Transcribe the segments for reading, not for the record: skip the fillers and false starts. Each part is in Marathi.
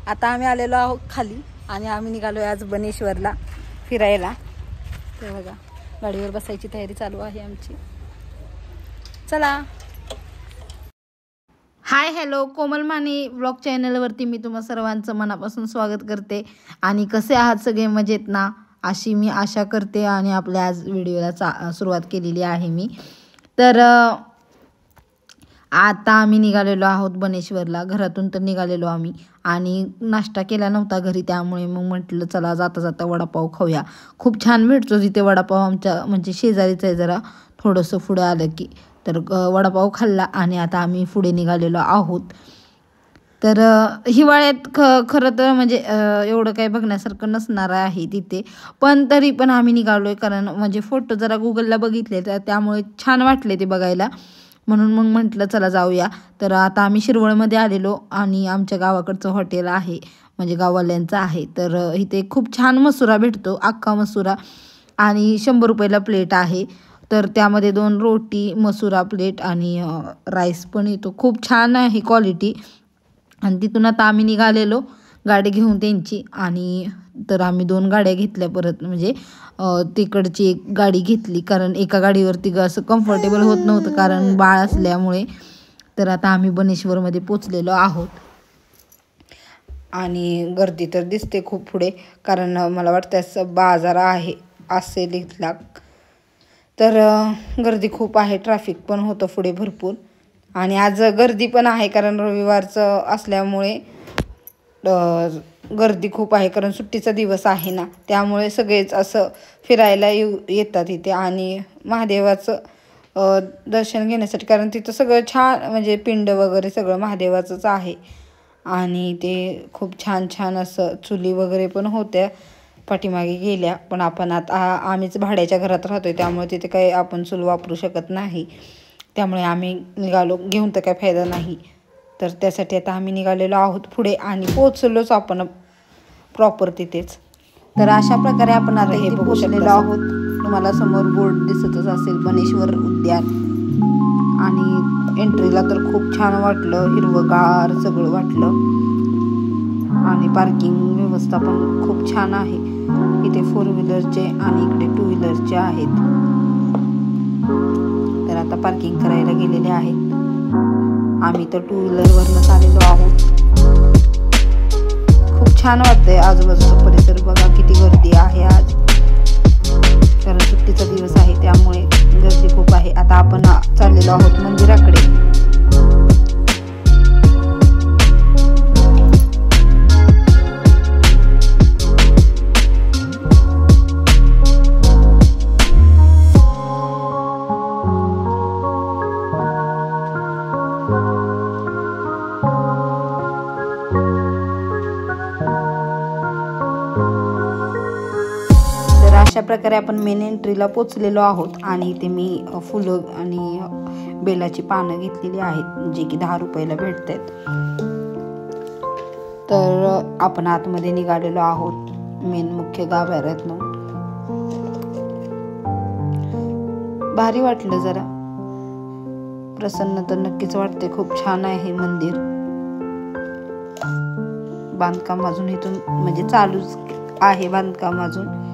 आता आम्ही आलेलो आहोत खाली आणि आम्ही निघालो आज बनेश्वरला फिरायला। ते बघा गाडीवर बसायची तयारी चालू आहे आमची। चला। हाय हॅलो, कोमल माने ब्लॉग चॅनलवरती मी तुम्हा सर्वांचं मनापासून स्वागत करते। आणि कसे आहात सगळे, मजेत ना, अशी मी आशा करते। आणि आपल्या आज व्हिडिओला सुरुवात केलेली आहे मी। तर आता आम्ही निघालेलो आहोत बनेश्वरला। घरातून तर निघालेलो आम्ही आणि नाश्ता केला नव्हता घरी, त्यामुळे मग म्हटलं चला जाता जाता वडापाव खाऊया। खूप छान भेटतो तिथे वडापाव, आमच्या म्हणजे शेजारीच आहे जरा, थोडंसं पुढं आलं की। तर वडापाव खाल्ला आणि आता आम्ही पुढे निघालेलो आहोत। तर हिवाळ्यात खरं तर म्हणजे एवढं काही बघण्यासारखं नसणार आहे तिथे, पण तरी पण आम्ही निघालोय कारण म्हणजे फोटो जरा गुगलला बघितले तर त्यामुळे छान वाटले ते बघायला, म्हणून मग म्हटलं चला जाऊया। तर आता आम्ही शिरवळमध्ये आलेलो आणि आमच्या गावाकडचं हॉटेल आहे, म्हणजे गाववाल्यांचं आहे। तर इथे खूप छान मसुरा भेटतो, अख्खा मसुरा, आणि 100 रुपयाला प्लेट आहे। तर त्यामध्ये 2 रोटी, मसुरा प्लेट आणि राईस पण येतो, खूप छान आहे क्वालिटी। आणि तिथून आता आम्ही निघालेलो गाडी घेऊन त्यांची, आणि तर आम्ही 2 गाड्या घेतल्या परत, म्हणजे तिकडची एक गाडी घेतली कारण एका गाडीवरती असं कम्फर्टेबल होत नव्हतं कारण बाळ असल्यामुळे। तर आता आम्ही बनेश्वरमध्ये पोचलेलो आहोत आणि गर्दी तर दिसते खूप पुढे, कारण मला वाटतं असं बाजार आहे असेल इथला। तर गर्दी खूप आहे, ट्रॅफिक पण होतं पुढे भरपूर, आणि आज गर्दी पण आहे कारण रविवारचं असल्यामुळे गर्दी खूप आहे, कारण सुट्टीचा दिवस आहे ना, त्यामुळे सगळेच असं फिरायला येतात इथे आणि महादेवाचं दर्शन घेण्यासाठी, कारण तिथं सगळं छान म्हणजे पिंड वगैरे सगळं महादेवाचंच आहे। आणि ते खूप छान छान असं चुली वगैरे पण होत्या पाठीमागे गेल्या, पण आपण आता आम्हीच भाड्याच्या घरात राहतोय त्यामुळे तिथे काही आपण चूल वापरू शकत नाही, त्यामुळे आम्ही निघालो, घेऊन तर काय फायदा नाही। तर त्यासाठी आता आम्ही निघालेलो आहोत पुढे आणि पोहोचलोच आपण प्रॉपर तिथेच। तर अशा प्रकारे आपण आता हे पोहोचलेलो आहोत। तुम्हाला समोर बोर्ड दिसतच असेल, बनेश्वर उद्यान, आणि एंट्रीला तर खूप छान वाटलं, हिरवगार सगळं वाटलं, आणि पार्किंग व्यवस्था पण खूप छान आहे। इथे 4 व्हीलरचे आणि इकडे 2 व्हीलरचे आहेत। तर आता पार्किंग करायला गेलेले आहेत, आम्ही तर 2 व्हीलरवरनंच आलेलो आहोत। खूप छान वाटतंय, आजूबाजूचा परिसर बघा किती गर्दी आहे आज, कारण सुट्टीचा दिवस आहे त्यामुळे गर्दी खूप आहे। आता आपण चाललेलो आहोत मंदिराकडे। अशा प्रकारे आपण मेन एंट्रीला पोचलेलो आहोत, आणि इथे मी फुलं आणि बेलाची पानं घेतलेली आहेत, जे की 10 रुपयाला भेटतात। तर आपण आतमध्ये निघालेलो आहोत मेन मुख्य गाभाऱ्यातून। भारी वाटलं, जरा प्रसन्न तर नक्कीच वाटते, खूप छान आहे मंदिर। बांधकाम अजून इथून म्हणजे चालूच आहे बांधकाम अजून।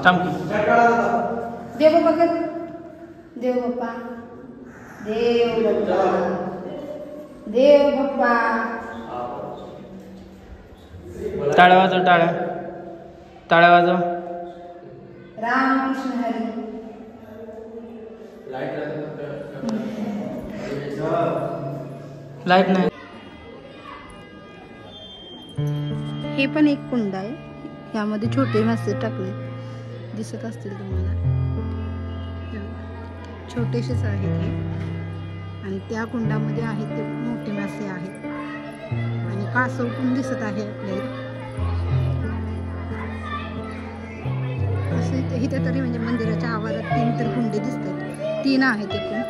थांब. देव बाप्पा कर. देव बाप्पा. देव बाप्पा. देव बाप्पा. टाळ्या वाजव, टाळ्या टाळ्या वाजव. राम कृष्ण हरी. लाईट नाही. हे पण एक कुंड आहे. यामध्ये छोटे मासे टाकले दिसत असतील तुम्हाला. छोटेसेच आहेत हे. आणि त्या कुंडामध्ये आहेत ते मोठे मासे आहेत. आणि कासव पण दिसत आहे आपल्याला. असं इथे तरी म्हणजे मंदिराच्या आवारात 3 तर कुंडे दिसतात. 3 आहेत एकूण.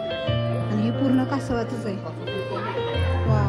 आणि हे पूर्ण कासवाचंच आहे. वा.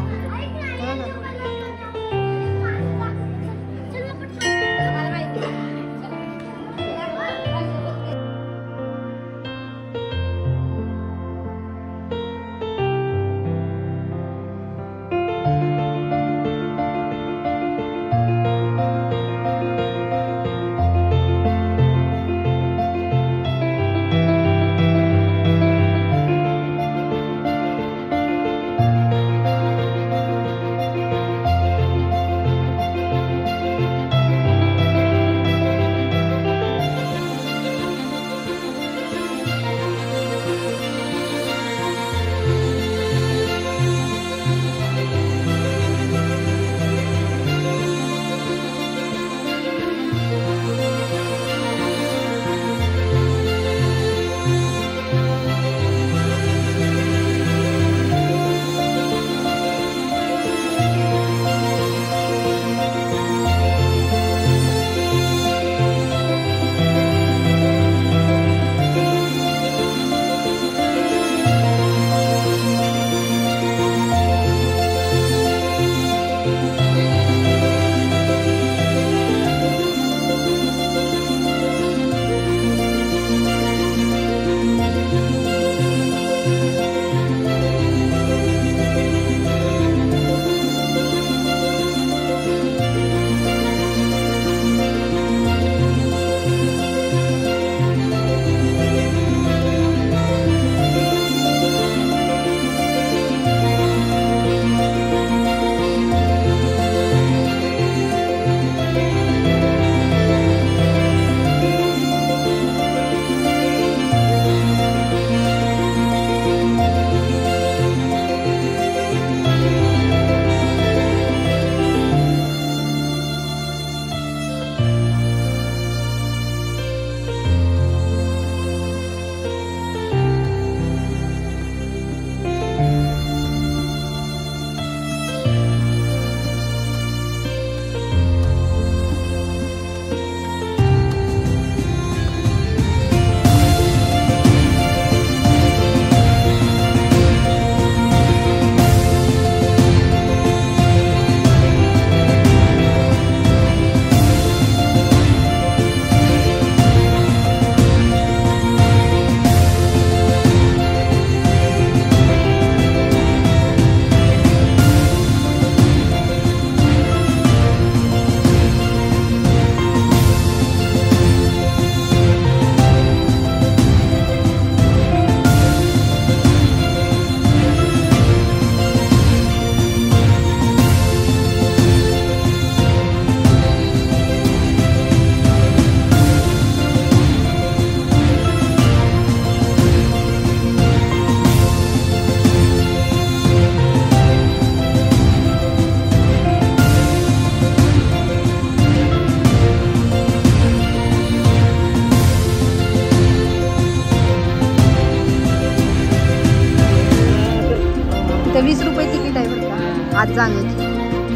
इथं 20 रुपये तिकीट आहे बरं का आत जाण्याची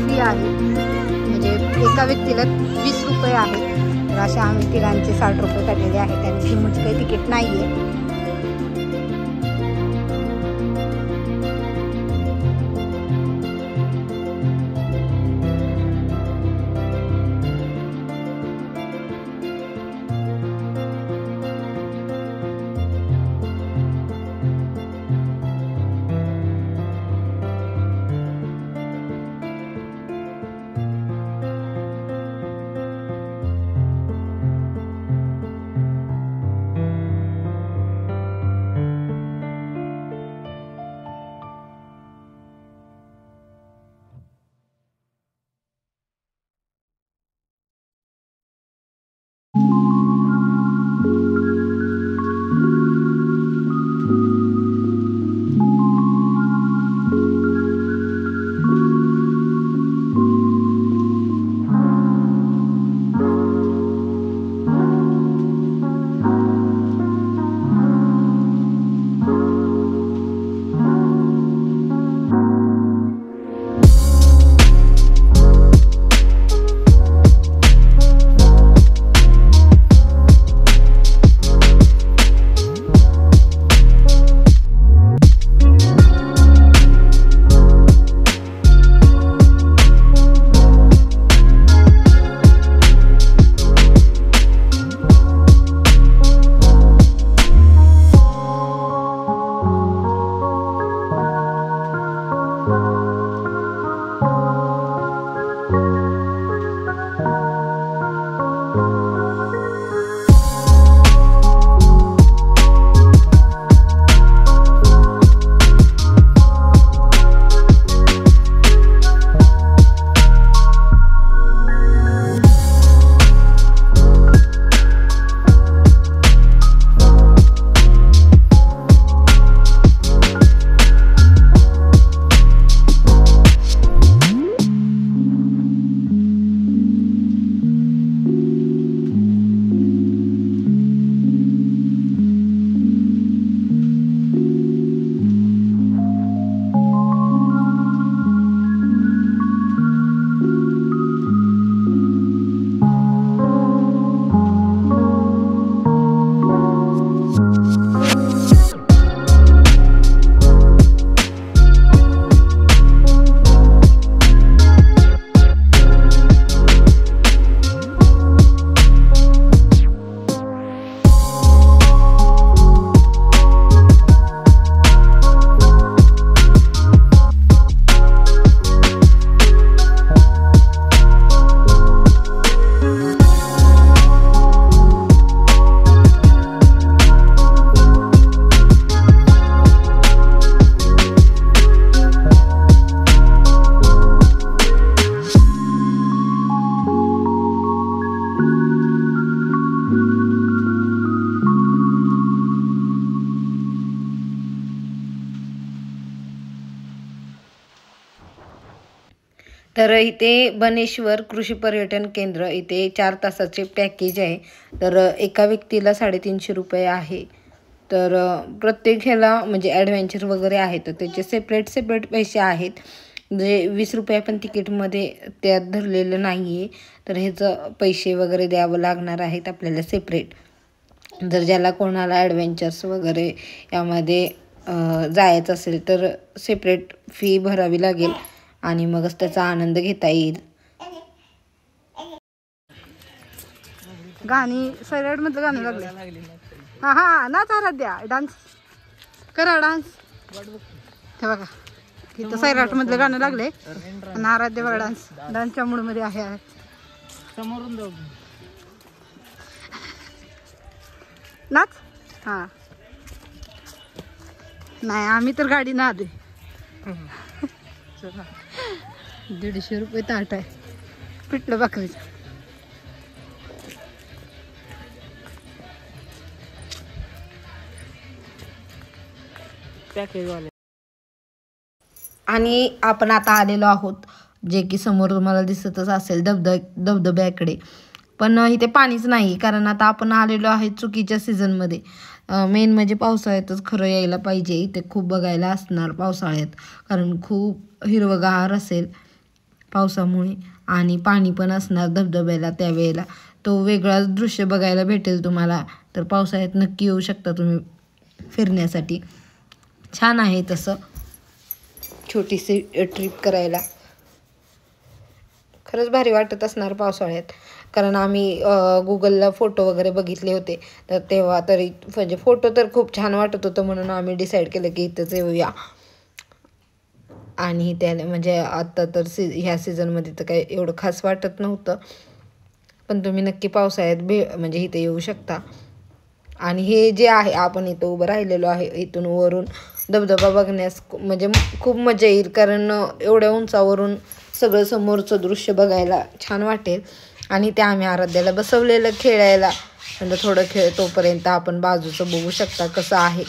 फी आहे. म्हणजे एका व्यक्तीला 20 रुपये आहे. तर अशा आम्ही तिघांचे 60 रुपये काढलेले आहेत आणि चिमूचं काही तिकीट नाही आहे. तर इथे बनेश्वर कृषी पर्यटन केंद्र, इथे 4 तासाचे पॅकेज आहे. तर एका व्यक्तीला 350 रुपये आहे. तर प्रत्येक ह्याला म्हणजे ॲडव्हेंचर वगैरे आहे तर त्याचे सेपरेट पैसे आहेत. म्हणजे 20 रुपये पण तिकीटमध्ये त्यात धरलेलं नाही आहे. तर ह्याचं पैसे वगैरे द्यावं लागणार आहेत आपल्याला सेपरेट. जर ज्याला कोणाला ॲडव्हेंचर्स वगैरे यामध्ये जायचं असेल तर सेपरेट फी भरावी लागेल आणि मगच त्याचा आनंद घेता येईल. गाणी सैराटमधलं गाणं लागले. हां नाच आराध्या, डान्स करा, डान्स. हे बघा इथं सैराटमधलं गाणं लागले आणि आराध्या बघा डान्सच्या मूडमध्ये आहे. समोरून जाऊ नाच. हां नाही आम्ही तर गाडी ना आलोय. 150 रुपये ताट आहे पिठलं भाकरीचं. पॅकेजवाले. आणि आपण आता आलेलो आहोत जे की समोर तुम्हाला दिसतच असेल धबधब्याकडे. पण इथे पाणीच नाही कारण आता आपण आलेलो आहे चुकीच्या सीझनमध्ये. मेन म्हणजे पावसाळ्यातच खरं यायला पाहिजे. इथे खूप बघायला असणार पावसाळ्यात कारण खूप हिरवगार असेल पावसामुळे आणि पाणी पण असणार धबधब्याला त्यावेळेला. तो वेगळाच दृश्य बघायला भेटेल तुम्हाला. तर पावसाळ्यात नक्की येऊ शकता तुम्ही फिरण्यासाठी. छान आहे तसं छोटीशी ट्रिप करायला. खरंच भारी वाटत असणार पावसाळ्यात कारण आम्ही गुगलला फोटो वगैरे बघितले होते तर तेव्हा तरी म्हणजे फोटो तर खूप छान वाटत होतं म्हणून आम्ही डिसाईड केलं की इथंच येऊया. आणि त्याला म्हणजे आत्ता तर ह्या सीझनमध्ये तर काही एवढं खास वाटत नव्हतं पण तुम्ही नक्की पावसाळ्यात म्हणजे इथे येऊ शकता. आणि हे जे आहे आपण इथं उभं राहिलेलो आहे इथून वरून धबधबा बघण्यास म्हणजे खूप मजा येईल कारण एवढ्या उंचावरून सगळं समोरचं दृश्य बघायला छान वाटेल. आणि ते आम्ही आराध्याला बसवलेलं खेळायला म्हणजे थोडं खेळ तोपर्यंत आपण बाजूचं बघू शकता कसं आहे.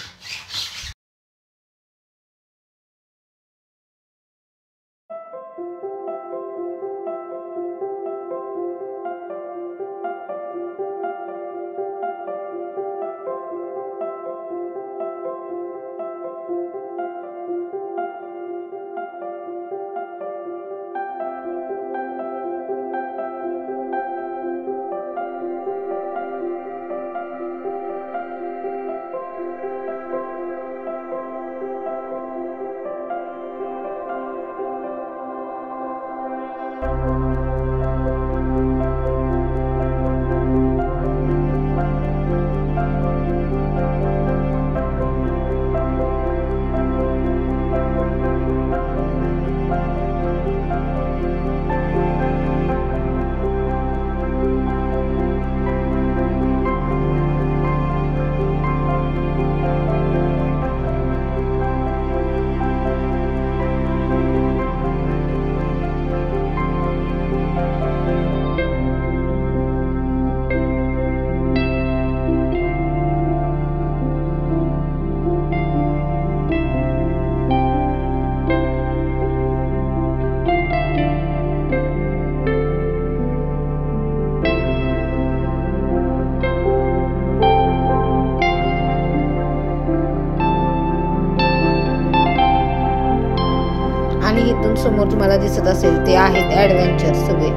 आणि इथून समोर तुम्हाला दिसत असेल ते आहेत ॲडव्हेंचर सगळे.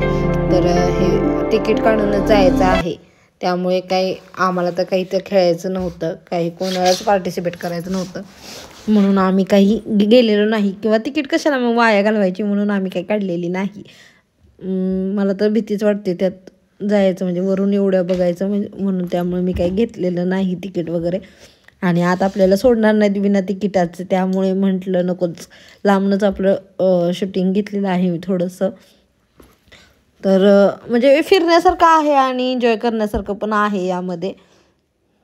तर हे तिकीट काढूनच जायचं आहे त्यामुळे काही आम्हाला तर काही तर खेळायचं नव्हतं, काही कोणालाच पार्टिसिपेट करायचं नव्हतं म्हणून आम्ही काही गेलेलो नाही किंवा तिकीट कशाला मग वाया घालवायची म्हणून आम्ही काही काढलेली नाही. मला तर भीतीच वाटते त्यात जायचं म्हणजे वरून एवढं बघायचं म्हणून त्यामुळे मी काही घेतलेलं नाही तिकीट वगैरे. आणि आता आपल्याला सोडणार नाहीत बिना तिकिटाचं त्यामुळे म्हटलं नकोच, लांबनंच आपलं शूटिंग घेतलेलं आहे मी थोडंसं. तर म्हणजे फिरण्यासारखं आहे आणि एन्जॉय करण्यासारखं पण आहे यामध्ये.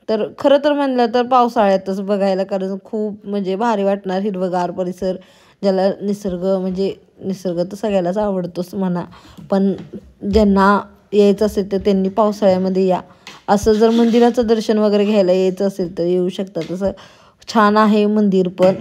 तर खरं तर म्हणलं तर पावसाळ्यातच बघायला कारण खूप म्हणजे भारी वाटणार हिरवगार परिसर. ज्याला निसर्ग तर सगळ्यालाच आवडतोच म्हणा पण ज्यांना यायचं असेल तर त्यांनी पावसाळ्यामध्ये या. असं जर मंदिराचं दर्शन वगैरे घ्यायला यायचं असेल तर येऊ शकता. तसं छान आहे मंदिर पण.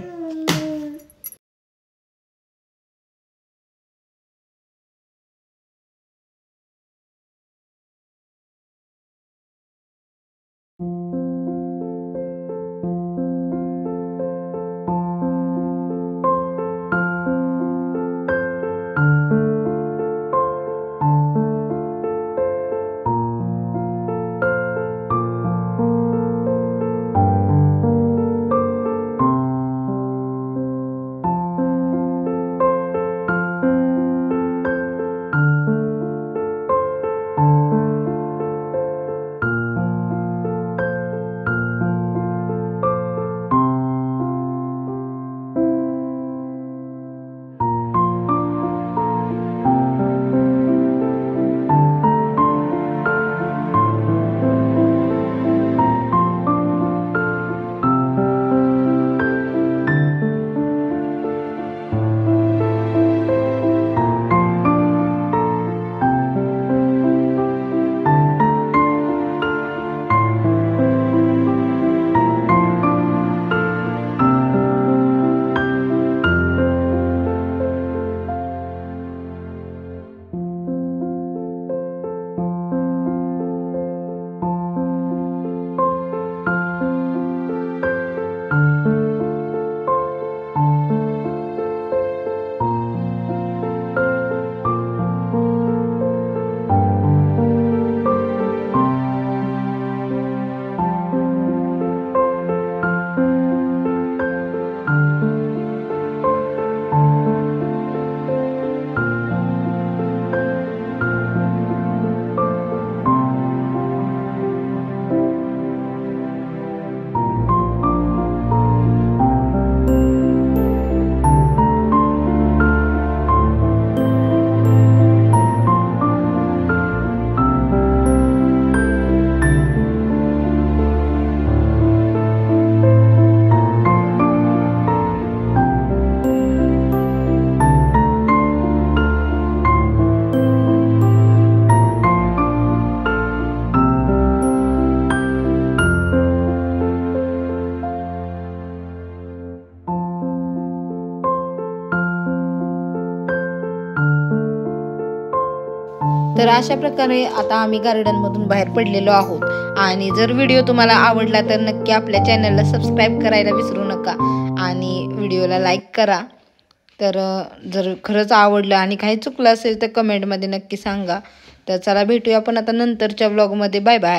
तर अशा प्रकारे आता आम्ही गार्डनमधून बाहेर पडलेलो आहोत. आणि जर व्हिडिओ तुम्हाला आवडला तर नक्की आपल्या चॅनलला सबस्क्राईब करायला विसरू नका आणि व्हिडिओला लाईक करा. तर जर खरंच आवडलं आणि काही चुकलं असेल तर कमेंटमध्ये नक्की सांगा. तर चला भेटूया आपण आता नंतरच्या व्लॉगमध्ये. Bye bye.